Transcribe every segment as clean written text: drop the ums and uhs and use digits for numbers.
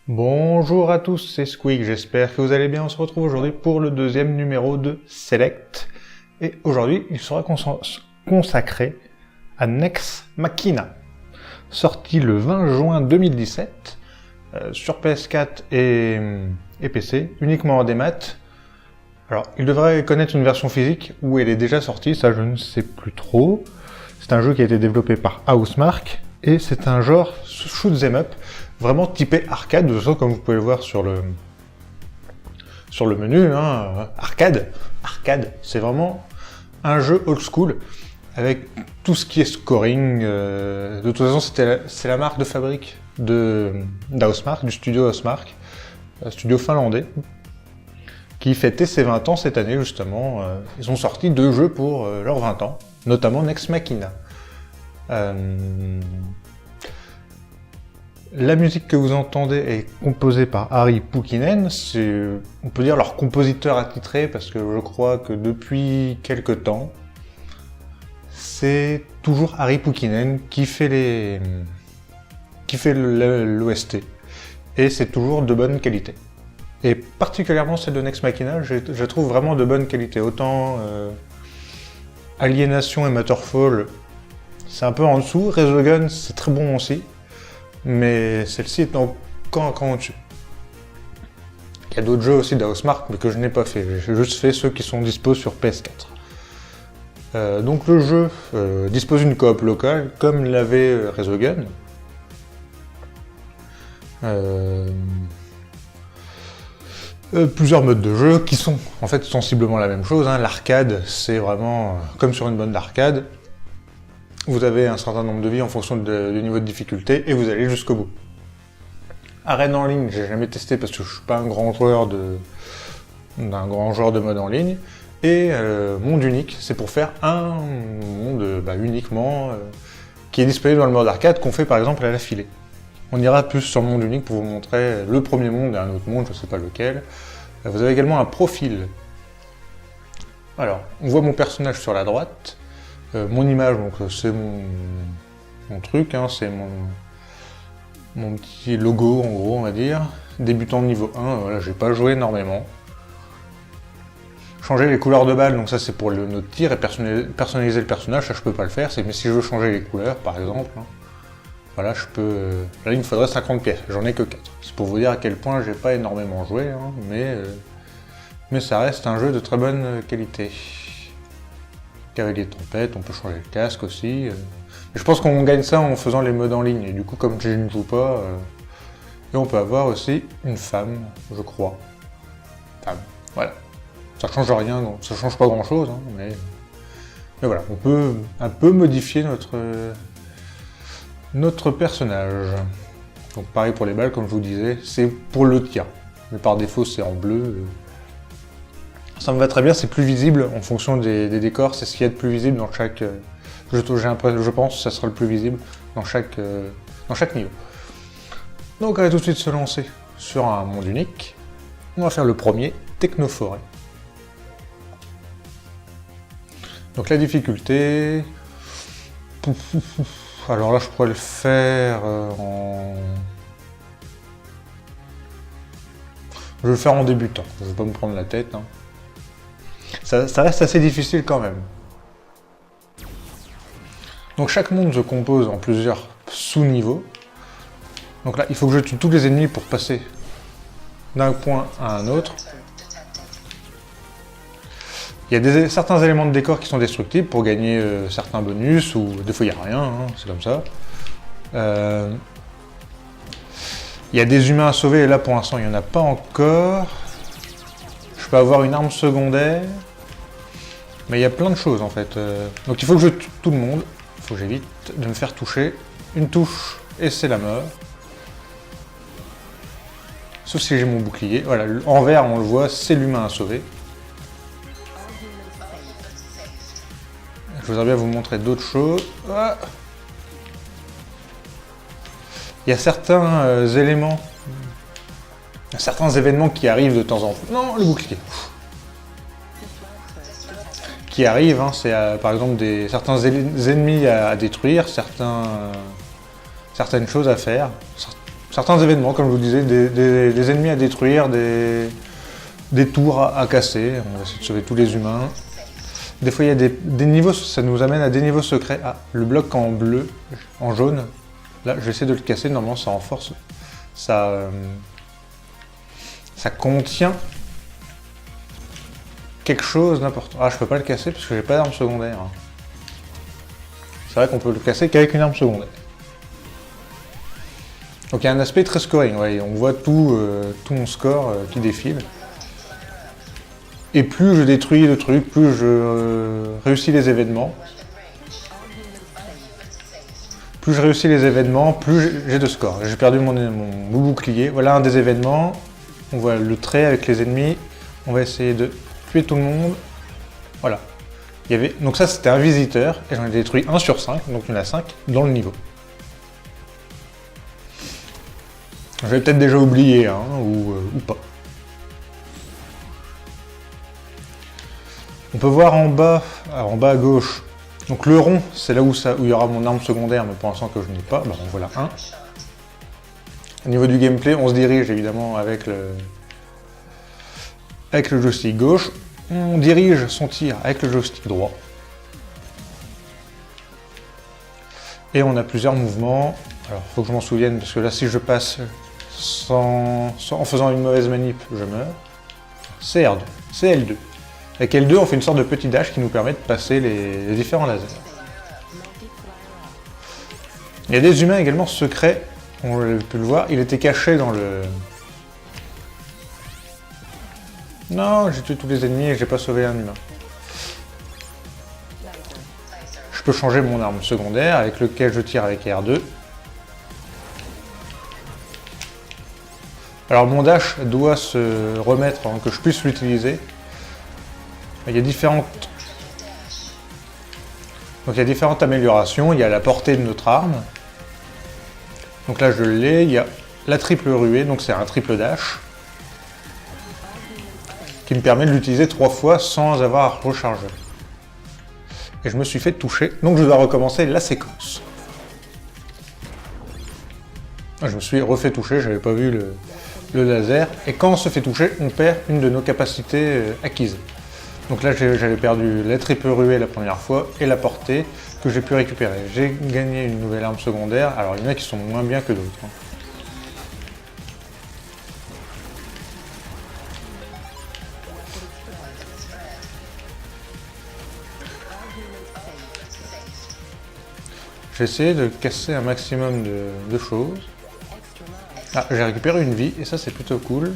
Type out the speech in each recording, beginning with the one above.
Bonjour à tous, c'est Squeak, j'espère que vous allez bien. On se retrouve aujourd'hui pour le deuxième numéro de Select. Et aujourd'hui, il sera consacré à Nex Machina, sorti le 20 juin 2017 sur PS4 et PC, uniquement en démat. Alors, il devrait connaître une version physique où elle est déjà sortie, ça je ne sais plus trop. C'est un jeu qui a été développé par Housemarque et c'est un genre shoot 'em up vraiment typé arcade, de toute façon, comme vous pouvez le voir sur le menu, hein, arcade, c'est vraiment un jeu old school, avec tout ce qui est scoring, de toute façon c'est la marque de fabrique d'Housemarque, du studio Housemarque, un studio finlandais, qui fêtait ses 20 ans cette année justement. Ils ont sorti 2 jeux pour leurs 20 ans, notamment Nex Machina. La musique que vous entendez est composée par Harri Pukkinen, c'est, on peut dire, leur compositeur attitré, parce que je crois que depuis quelque temps, c'est toujours Harri Pukkinen qui fait l'OST, et c'est toujours de bonne qualité. Et particulièrement celle de Nex Machina, je trouve vraiment de bonne qualité. Autant Alienation et Matterfall, c'est un peu en dessous, Resogun c'est très bon aussi, mais celle-ci est encore un cran au-dessus. Il y a d'autres jeux aussi d'Housemarque, mais que je n'ai pas fait. J'ai juste fait ceux qui sont dispo sur PS4. Donc le jeu dispose d'une coop locale, comme l'avait Resogun. Plusieurs modes de jeu qui sont en fait sensiblement la même chose. Hein. L'arcade, c'est vraiment comme sur une bonne d'arcade. Vous avez un certain nombre de vies en fonction du niveau de difficulté et vous allez jusqu'au bout. Arène en ligne, j'ai jamais testé parce que je suis pas un grand joueur de mode en ligne. Et monde unique, c'est pour faire un monde uniquement qui est disponible dans le mode arcade qu'on fait par exemple à la filée. On ira plus sur le monde unique pour vous montrer le premier monde et un autre monde, je sais pas lequel. Vous avez également un profil. Alors, on voit mon personnage sur la droite. Mon image, donc c'est mon truc, hein, c'est mon petit logo en gros, on va dire. Débutant niveau 1, voilà, j'ai pas joué énormément. Changer les couleurs de balles, donc ça c'est pour notre tir, et personnaliser le personnage, ça je peux pas le faire, mais si je veux changer les couleurs par exemple, hein, voilà, je peux. Là il me faudrait 50 pièces, j'en ai que 4. C'est pour vous dire à quel point j'ai pas énormément joué, hein, mais ça reste un jeu de très bonne qualité. Cavalier de tempête, on peut changer le casque aussi. Je pense qu'on gagne ça en faisant les modes en ligne, et du coup comme je ne joue pas, et on peut avoir aussi une femme, je crois. Femme, voilà. Ça change rien, donc ça change pas grand chose, hein, mais voilà, on peut un peu modifier notre personnage. Donc pareil pour les balles, comme je vous disais, c'est pour le tir, mais par défaut c'est en bleu. Ça me va très bien, c'est plus visible en fonction des décors, c'est ce qu'il y a de plus visible dans chaque... je pense que ça sera le plus visible dans chaque niveau. Donc on va tout de suite se lancer sur un monde unique. On va faire le premier, Technoforêt. Donc la difficulté... Alors là je pourrais le faire en... Je vais le faire en débutant, je vais pas me prendre la tête. Hein. Ça reste assez difficile quand même. Donc chaque monde se compose en plusieurs sous-niveaux. Donc là, il faut que je tue tous les ennemis pour passer d'un point à un autre. Il y a certains éléments de décor qui sont destructibles pour gagner certains bonus, ou des fois il n'y a rien, hein, c'est comme ça. Il y a des humains à sauver, et là pour l'instant il n'y en a pas encore. Je peux avoir une arme secondaire. Mais il y a plein de choses en fait. Donc il faut que je tue tout le monde. Il faut que j'évite de me faire toucher. Une touche et c'est la mort. Sauf si j'ai mon bouclier. Voilà, en vert on le voit, c'est l'humain à sauver. Je voudrais bien vous montrer d'autres choses. Ah. Il y a certains éléments, certains événements qui arrivent de temps en temps. Non, le bouclier. Qui arrivent, hein, c'est par exemple certains ennemis à détruire, certaines choses à faire, certains événements, comme je vous disais, des ennemis à détruire, des tours à casser. On va essayer de sauver tous les humains. Des fois, il y a des niveaux, ça nous amène à des niveaux secrets. Ah, le bloc en bleu, en jaune, là, je vais essayer de le casser. Normalement, ça renforce. Ça contient quelque chose d'important. Ah, je peux pas le casser parce que j'ai pas d'arme secondaire. C'est vrai qu'on peut le casser qu'avec une arme secondaire. Donc il y a un aspect très scoring. Ouais, on voit tout mon score qui défile. Et plus je détruis le truc, plus je réussis les événements. Plus je réussis les événements, plus j'ai de score. J'ai perdu mon bouclier. Voilà un des événements. On voit le trait avec les ennemis. On va essayer de tuer tout le monde. Voilà. Donc ça, c'était un visiteur. Et j'en ai détruit 1 sur 5. Donc il y en a 5 dans le niveau. J'avais peut-être déjà oublié, hein, ou pas. On peut voir en bas à gauche. Donc le rond, c'est là où il y aura mon arme secondaire, mais pour l'instant que je n'ai pas. Bon, voilà un. Au niveau du gameplay, on se dirige évidemment avec le joystick gauche. On dirige son tir avec le joystick droit. Et on a plusieurs mouvements. Alors, il faut que je m'en souvienne, parce que là, si je passe en faisant une mauvaise manip, je meurs. C'est R2, c'est L2. Avec L2, on fait une sorte de petit dash qui nous permet de passer les différents lasers. Il y a des humains également secrets, on peut le voir, il était caché dans le... Non, j'ai tué tous les ennemis et j'ai pas sauvé un humain. Je peux changer mon arme secondaire avec lequel je tire avec R2. Alors mon dash doit se remettre avant que je puisse l'utiliser. Il y a différentes améliorations. Il y a la portée de notre arme. Donc là je l'ai. Il y a la triple ruée, donc c'est un triple dash qui me permet de l'utiliser 3 fois sans avoir à recharger. Et je me suis fait toucher, donc je dois recommencer la séquence. Je me suis refait toucher, j'avais pas vu le laser. Et quand on se fait toucher, on perd une de nos capacités acquises. Donc là, j'avais perdu la triple ruée la première fois et la portée que j'ai pu récupérer. J'ai gagné une nouvelle arme secondaire. Alors, il y en a qui sont moins bien que d'autres. J'ai essayé de casser un maximum de choses. Ah, j'ai récupéré une vie et ça, c'est plutôt cool.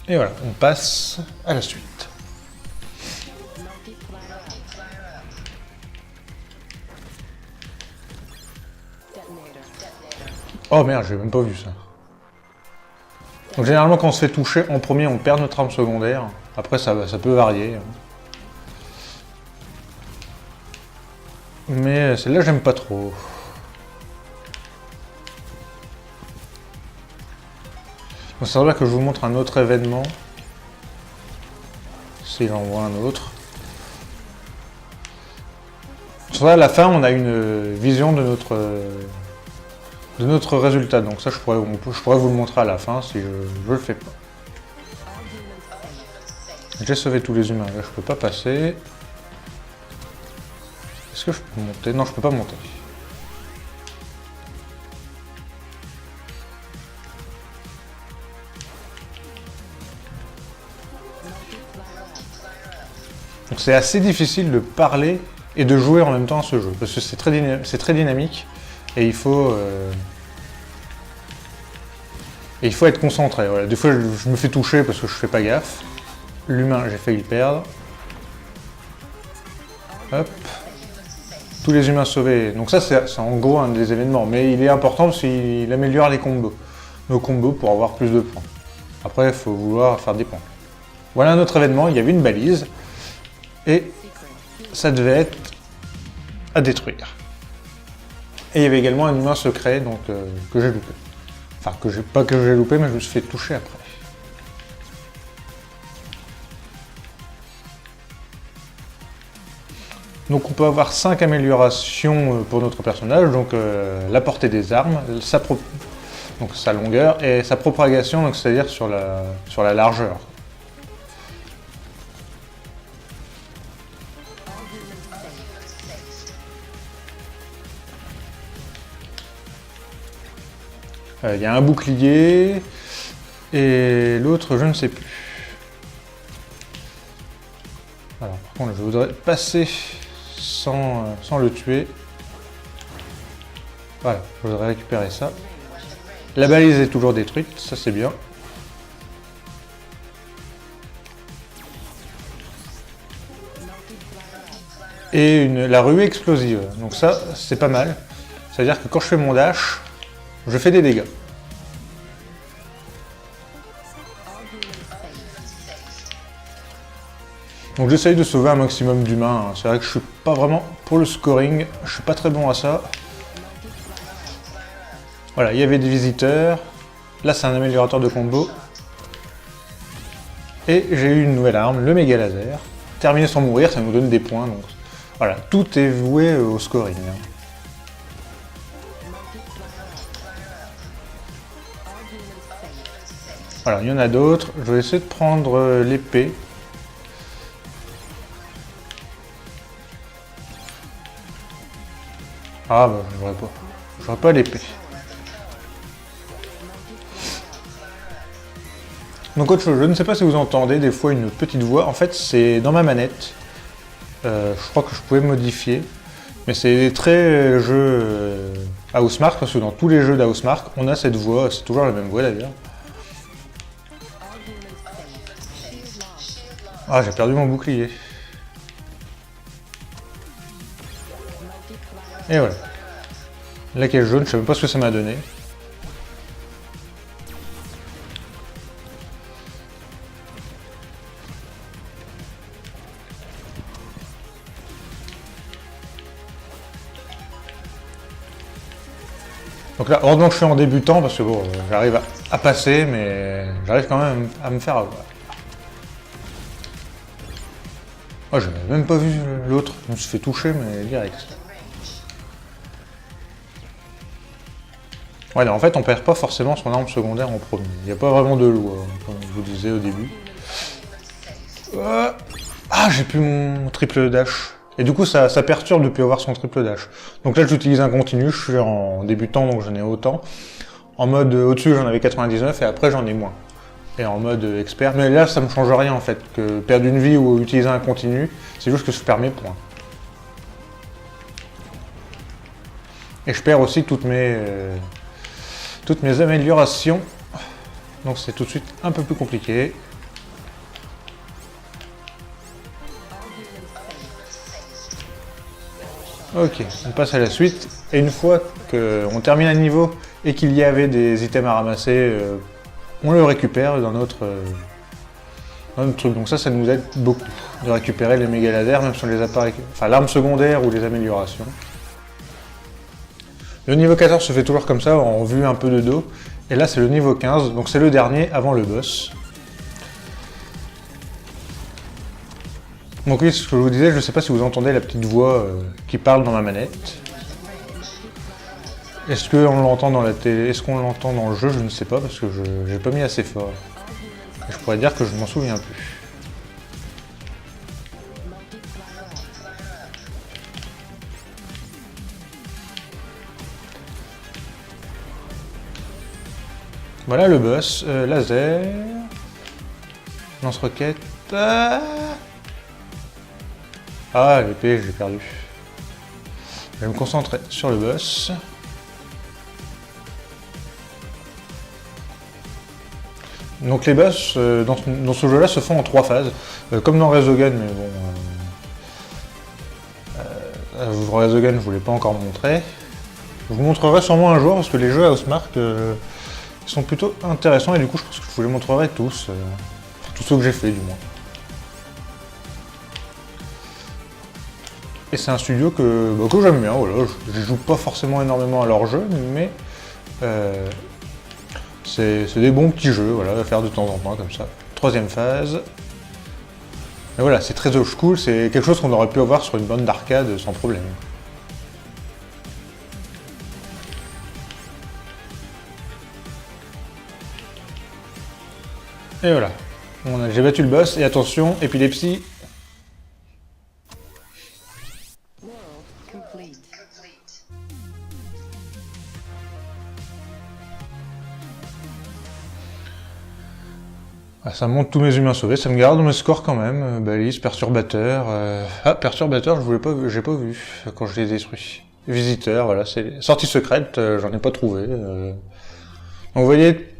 Et voilà, on passe à la suite. Oh merde, j'ai même pas vu ça. Donc généralement quand on se fait toucher en premier, on perd notre arme secondaire. Après ça peut varier. Mais celle-là j'aime pas trop. Donc ça veut dire que je vous montre un autre événement. Si j'en vois un autre. Sur à la fin, on a une vision de notre résultat. Donc ça, je pourrais vous le montrer à la fin si je le fais pas. J'ai sauvé tous les humains. Là, je peux pas passer. Est-ce que je peux monter? Non, je peux pas monter. Donc c'est assez difficile de parler et de jouer en même temps à ce jeu, parce que c'est très dynamique et il faut être concentré. Voilà. Des fois je me fais toucher parce que je fais pas gaffe. L'humain, j'ai failli le perdre. Hop. Tous les humains sauvés. Donc ça c'est en gros un des événements, mais il est important parce qu'il améliore les combos. Nos combos pour avoir plus de points. Après il faut vouloir faire des points. Voilà un autre événement, il y avait une balise, et ça devait être à détruire. Et il y avait également un humain secret donc, que j'ai loupé. Enfin, pas que j'ai loupé, mais je me suis fait toucher après. Donc on peut avoir 5 améliorations pour notre personnage, donc la portée des armes, donc sa longueur, et sa propagation, c'est-à-dire sur la largeur. Il y a un bouclier, et l'autre je ne sais plus. Alors par contre je voudrais passer sans le tuer. Voilà, je voudrais récupérer ça. La balise est toujours détruite, ça c'est bien. Et la ruée explosive, donc ça c'est pas mal. C'est-à-dire que quand je fais mon dash, je fais des dégâts. Donc j'essaye de sauver un maximum d'humains. C'est vrai que je suis pas vraiment pour le scoring, je suis pas très bon à ça. Voilà, il y avait des visiteurs. Là c'est un améliorateur de combo. Et j'ai eu une nouvelle arme, le méga laser. Terminer sans mourir, ça nous donne des points. Donc voilà, tout est voué au scoring. Voilà, il y en a d'autres. Je vais essayer de prendre l'épée. Ah bah j'aurais pas l'épée. Donc autre chose, je ne sais pas si vous entendez des fois une petite voix, en fait c'est dans ma manette. Je crois que je pouvais modifier, mais c'est très jeu Housemarque, parce que dans tous les jeux d'Housemarque, on a cette voix, c'est toujours la même voix d'ailleurs. Ah, j'ai perdu mon bouclier. Et voilà. La caisse jaune, je sais même pas ce que ça m'a donné. Donc là, heureusement que je suis en débutant, parce que bon, j'arrive à passer, mais j'arrive quand même à me faire avoir. Oh, j'avais même pas vu l'autre, je me suis fait toucher, mais direct. Ouais, non, en fait, on perd pas forcément son arme secondaire en premier. Il n'y a pas vraiment de loi, comme je vous disais au début. Ah, j'ai plus mon triple dash. Et du coup, ça perturbe de plus avoir son triple dash. Donc là, j'utilise un continu, je suis en débutant, donc j'en ai autant. En mode au-dessus, j'en avais 99, et après, j'en ai moins. Et en mode expert. Mais là, ça me change rien, en fait. Que perdre une vie ou utiliser un continu, c'est juste que je perds mes points. Et je perds aussi toutes mes améliorations. Donc c'est tout de suite un peu plus compliqué. Ok, on passe à la suite. Et une fois qu'on termine un niveau et qu'il y avait des items à ramasser, on le récupère dans notre truc. Donc ça nous aide beaucoup de récupérer les méga lasers, même si on les a pas enfin l'arme secondaire ou les améliorations. Le niveau 14 se fait toujours comme ça, en vue un peu de dos. Et là c'est le niveau 15, donc c'est le dernier avant le boss. Donc oui, ce que je vous disais, je ne sais pas si vous entendez la petite voix qui parle dans ma manette. Est-ce qu'on l'entend dans la télé, est-ce qu'on l'entend dans le jeu? Je ne sais pas, parce que je n'ai pas mis assez fort. Et je pourrais dire que je m'en souviens plus. Voilà le boss, laser, lance-roquette. Ah, l'épée, j'ai perdu. Je vais me concentrer sur le boss. Donc les boss dans ce jeu-là se font en 3 phases, comme dans Resogun, mais bon... Resogun, je ne vous l'ai pas encore montré. Je vous montrerai sûrement un jour, parce que les jeux Housemarque sont plutôt intéressants, et du coup je pense que je vous les montrerai tous. Tous ceux que j'ai fait, du moins. Et c'est un studio que j'aime bien, voilà. Je joue pas forcément énormément à leur jeu, mais c'est des bons petits jeux, voilà, à faire de temps en temps, comme ça. Troisième phase. Et voilà, c'est très old school, c'est quelque chose qu'on aurait pu avoir sur une bande d'arcade sans problème. Et voilà, j'ai battu le boss, et attention, épilepsie. Ah, ça monte tous mes humains sauvés, ça me garde mes scores quand même. Balise, perturbateur. Ah, perturbateur, j'ai pas vu quand je l'ai détruit. Visiteur, voilà, c'est sortie secrète, j'en ai pas trouvé. Donc vous voyez,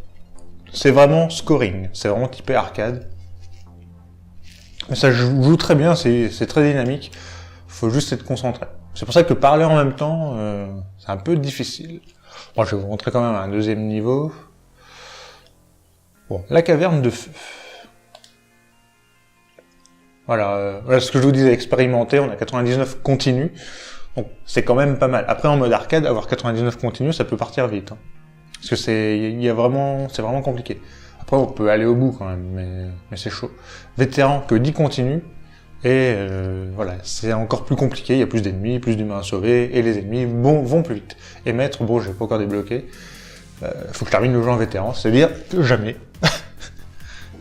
c'est vraiment scoring, c'est vraiment typé arcade. Mais ça joue très bien, c'est très dynamique. Faut juste être concentré. C'est pour ça que parler en même temps, c'est un peu difficile. Bon, je vais vous montrer quand même un deuxième niveau. Bon, la caverne de feu. Voilà, voilà ce que je vous disais, expérimenter, on a 99 continu. Donc c'est quand même pas mal. Après en mode arcade, avoir 99 continu, ça peut partir vite. Hein. Parce que c'est vraiment compliqué. Après on peut aller au bout quand même, mais c'est chaud. Vétéran que 10 continu, et voilà, c'est encore plus compliqué, il y a plus d'ennemis, plus d'humains à sauver, et les ennemis vont plus vite. Et maître, bon j'ai pas encore débloqué. Faut que je termine le jeu en vétéran, c'est-à-dire que jamais.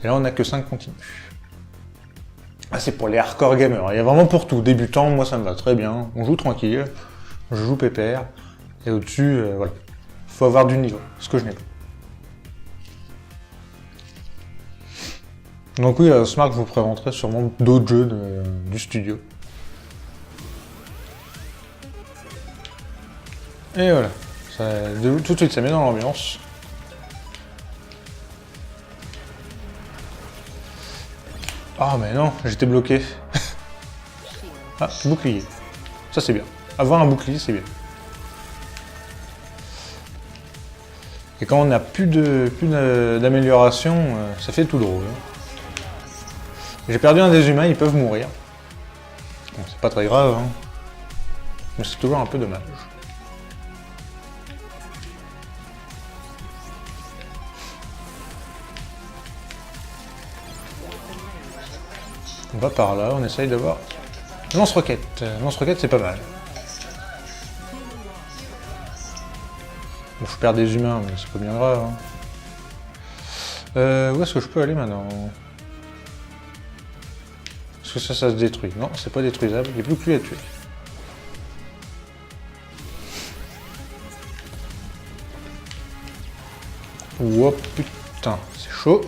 Et là on a que 5 continus. Ah, c'est pour les hardcore gamers, il y a vraiment pour tout. Débutant, moi ça me va très bien, on joue tranquille, je joue pépère, et au-dessus, voilà. Faut avoir du niveau, ce que je n'ai pas. Donc oui, Smart, je vous présenterai sûrement d'autres jeux du studio. Et voilà, tout de suite ça met dans l'ambiance. Ah mais non, j'étais bloqué. Ah, bouclier. Ça c'est bien. Avoir un bouclier, c'est bien. Et quand on n'a plus d'amélioration, ça fait tout drôle. J'ai perdu un des humains, ils peuvent mourir. Bon, c'est pas très grave, hein. Mais c'est toujours un peu dommage. On va par là, on essaye d'avoir... Lance-roquette. Lance-roquette, c'est pas mal. Bon, je perds des humains, mais c'est pas bien grave. Hein. Où est-ce que je peux aller maintenant? Est-ce que ça se détruit? Non, c'est pas détruisable, il n'y a plus que lui à tuer. Oh putain, c'est chaud.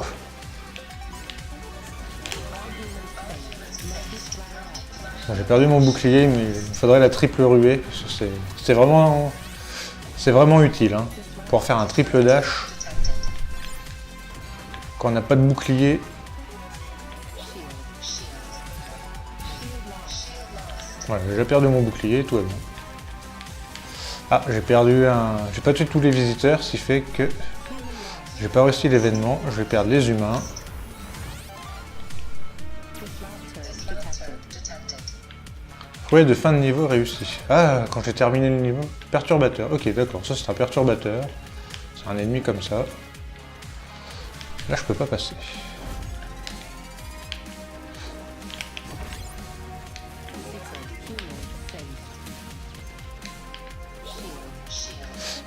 J'ai perdu mon bouclier, mais il faudrait la triple ruée. C'est vraiment utile. Hein. Pour faire un triple dash, quand on n'a pas de bouclier. Voilà, j'ai déjà perdu mon bouclier, tout va bien. Ah, j'ai pas tué tous les visiteurs, ce qui fait que j'ai pas réussi l'événement. Je vais perdre les humains. Prouesse de fin de niveau réussi. Ah, quand j'ai terminé le niveau. Perturbateur. Ok, d'accord, ça c'est un perturbateur. C'est un ennemi comme ça. Là, je peux pas passer.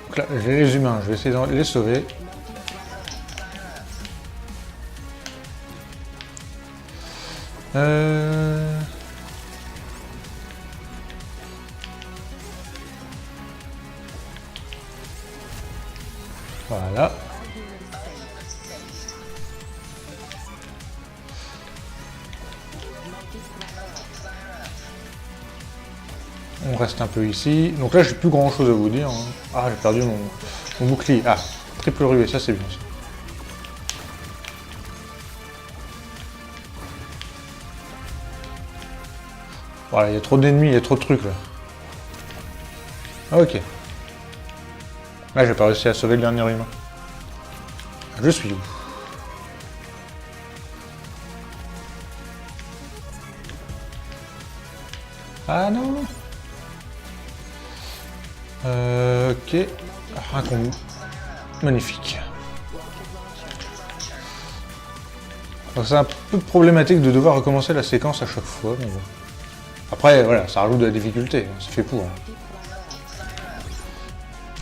Donc là, j'ai les humains, je vais essayer de les sauver. Voilà. On reste un peu ici. Donc là, j'ai plus grand chose à vous dire. Hein. Ah, j'ai perdu mon bouclier. Ah, triple ruée, ça c'est bien. Ça. Voilà, il y a trop d'ennemis, il y a trop de trucs là. Ah, ok. Là, j'ai pas réussi à sauver le dernier humain. Je suis où? Ah non. Ok. Un combo. Magnifique. C'est un peu problématique de devoir recommencer la séquence à chaque fois, mais bon. Après, voilà, ça rajoute de la difficulté, c'est fait pour.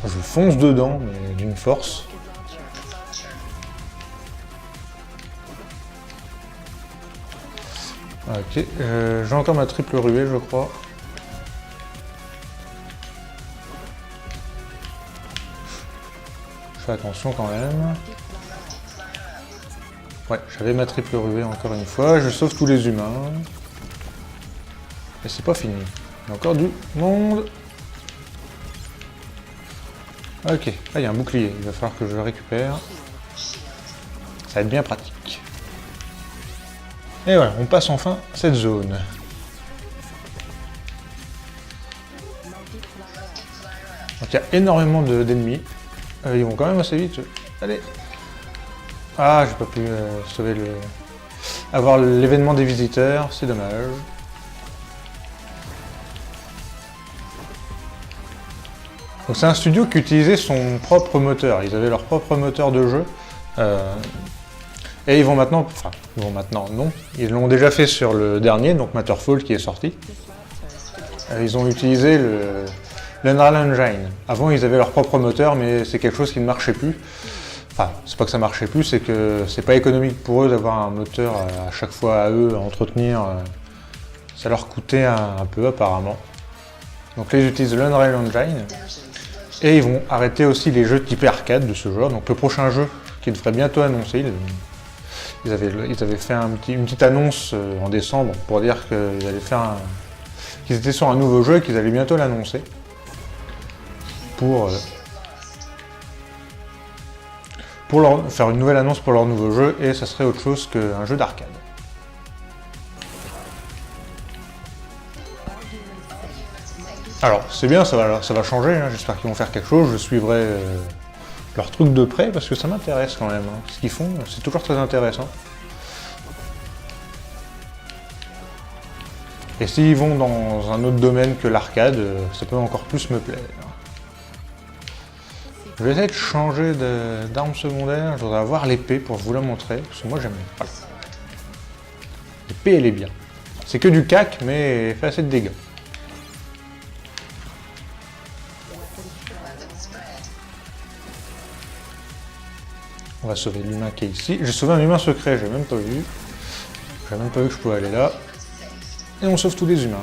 Je fonce dedans, mais d'une force. Ok, j'ai encore ma triple ruée, je crois. Je fais attention quand même. Ouais, j'avais ma triple ruée encore une fois. Je sauve tous les humains. Et c'est pas fini. Il y a encore du monde. Ok, là il y a un bouclier. Il va falloir que je le récupère. Ça va être bien pratique. Et voilà, on passe enfin cette zone. Donc il y a énormément d'ennemis. Ils vont quand même assez vite. Allez. Ah, j'ai pas pu sauver le... avoir l'événement des visiteurs, c'est dommage. Donc c'est un studio qui utilisait son propre moteur. Ils avaient leur propre moteur de jeu. Et ils vont maintenant... Enfin, ils vont maintenant, non. Ils l'ont déjà fait sur le dernier, donc Matterfall, qui est sorti. Ils ont utilisé l'Unreal Engine. Avant, ils avaient leur propre moteur, mais c'est quelque chose qui ne marchait plus. Enfin, c'est pas que ça marchait plus, c'est que c'est pas économique pour eux d'avoir un moteur à chaque fois à eux à entretenir. Ça leur coûtait un peu apparemment. Donc là, ils utilisent l'Unreal Engine. Et ils vont arrêter aussi les jeux type arcade de ce genre. Donc le prochain jeu qui devrait bientôt annoncer, ils avaient fait une petite annonce en décembre pour dire qu'ils allaient faire qu'ils étaient sur un nouveau jeu et qu'ils allaient bientôt l'annoncer. Pour faire une nouvelle annonce pour leur nouveau jeu, et ça serait autre chose qu'un jeu d'arcade. Alors, c'est bien, ça va changer, hein. J'espère qu'ils vont faire quelque chose, je suivrai leur truc de près, parce que ça m'intéresse quand même. Hein. Ce qu'ils font, c'est toujours très intéressant. Et s'ils vont dans un autre domaine que l'arcade, ça peut encore plus me plaire. Je vais essayer de changer d'arme secondaire, je voudrais avoir l'épée pour vous la montrer, parce que moi j'aime bien. Voilà. L'épée elle est bien. C'est que du cac, mais elle fait assez de dégâts. On va sauver l'humain qui est ici. J'ai sauvé un humain secret, j'ai même pas vu. J'ai même pas vu que je pouvais aller là. Et on sauve tous les humains.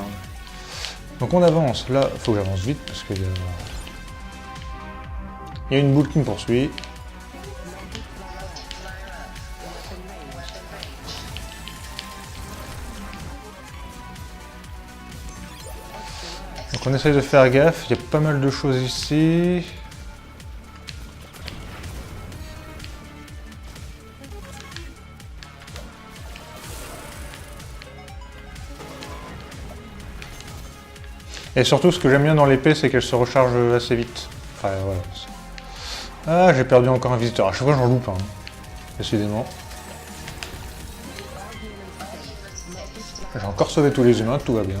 Donc on avance. Là, il faut que j'avance vite parce qu'il y a une boule qui me poursuit. Donc on essaye de faire gaffe. Il y a pas mal de choses ici. Et surtout, ce que j'aime bien dans l'épée, c'est qu'elle se recharge assez vite. Enfin, voilà. Ah, j'ai perdu encore un visiteur. À chaque fois, j'en loupe un. Décidément. J'ai encore sauvé tous les humains, tout va bien.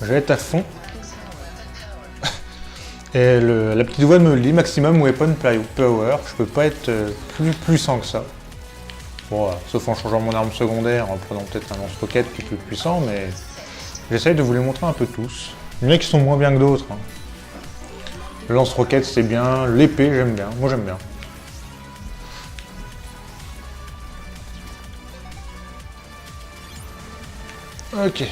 Je vais être à fond. Et la petite voix me le dit, maximum weapon power, je peux pas être plus puissant que ça. Bon, sauf en changeant mon arme secondaire, en prenant peut-être un lance-roquette qui est plus puissant, mais j'essaye de vous les montrer un peu tous. Il y en a qui sont moins bien que d'autres. Hein. Le lance-roquette c'est bien, l'épée j'aime bien, moi j'aime bien. Ok.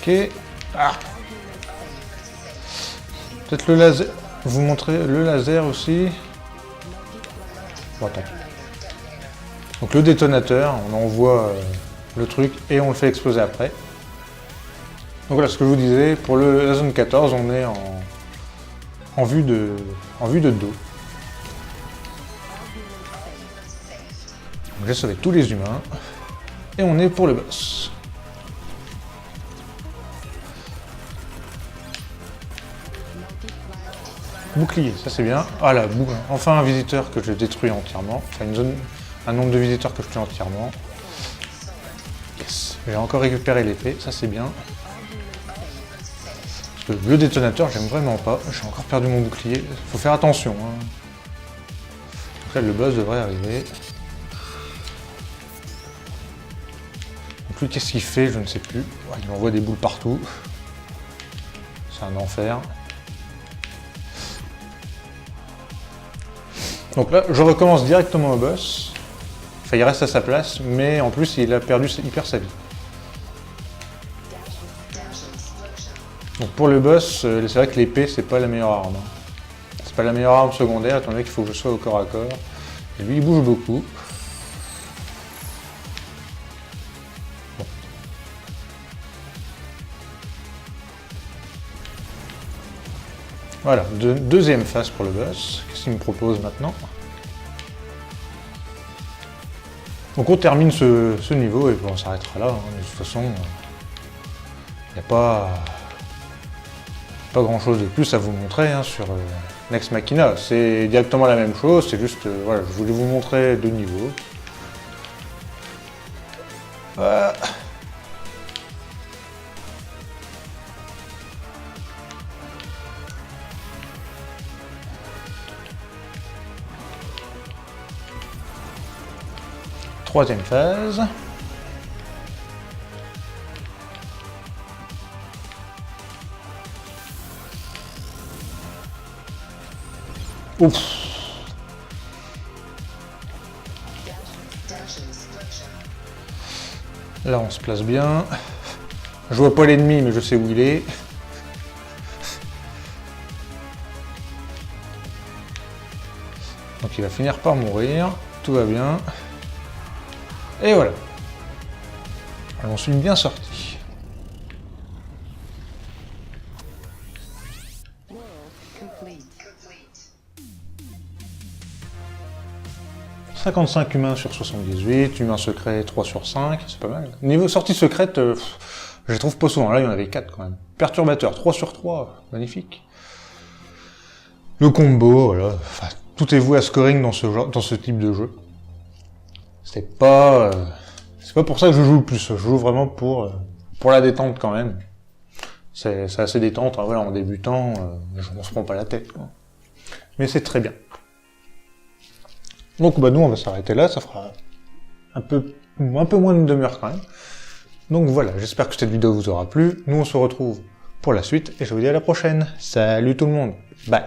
Ok. Ah. Peut-être le laser. Vous montrer le laser aussi. Bon, attends. Donc le détonateur, on envoie le truc et on le fait exploser après. Donc voilà ce que je vous disais, pour la zone 14, on est en vue de dos. J'ai sauvé tous les humains. Et on est pour le boss. Bouclier, ça c'est bien. Ah là, enfin un visiteur que je détruis entièrement. Enfin une zone, un nombre de visiteurs que je tue entièrement. Yes. J'ai encore récupéré l'épée, ça c'est bien. Parce que le détonateur, j'aime vraiment pas. J'ai encore perdu mon bouclier. Faut faire attention. Hein. Donc là, le boss devrait arriver. Donc lui, qu'est-ce qu'il fait? Je ne sais plus. Ouais, il envoie des boules partout. C'est un enfer. Donc là, je recommence directement au boss. Enfin, il reste à sa place, mais en plus, il perd sa vie. Donc pour le boss, c'est vrai que l'épée, c'est pas la meilleure arme. C'est pas la meilleure arme secondaire, étant donné qu'il faut que je sois au corps à corps. Et lui, il bouge beaucoup. Bon. Voilà, deuxième phase pour le boss. Qu'est-ce qu'il me propose maintenant? Donc on termine ce niveau et bon, on s'arrêtera là. Hein. De toute façon, il n'y a pas grand chose de plus à vous montrer hein, sur Nex Machina. C'est directement la même chose, c'est juste, voilà, je voulais vous montrer deux niveaux. Voilà. Troisième phase. Ouf. Là on se place bien. Je vois pas l'ennemi mais je sais où il est. Donc il va finir par mourir. Tout va bien. Et voilà. On s'en est bien sorti. 55 humains sur 78, humains secrets 3 sur 5, c'est pas mal. Niveau sortie secrète, je les trouve pas souvent, là il y en avait 4 quand même. Perturbateur 3 sur 3, magnifique. Le combo, voilà, enfin, tout est voué à scoring dans ce type de jeu. C'est pas pour ça que je joue le plus, je joue vraiment pour la détente quand même. C'est assez détente, hein, voilà, en débutant, on se prend pas la tête, quoi. Mais c'est très bien. Donc bah nous on va s'arrêter là, ça fera un peu moins d'une demi-heure quand même. Donc voilà, j'espère que cette vidéo vous aura plu. Nous on se retrouve pour la suite et je vous dis à la prochaine. Salut tout le monde, bye.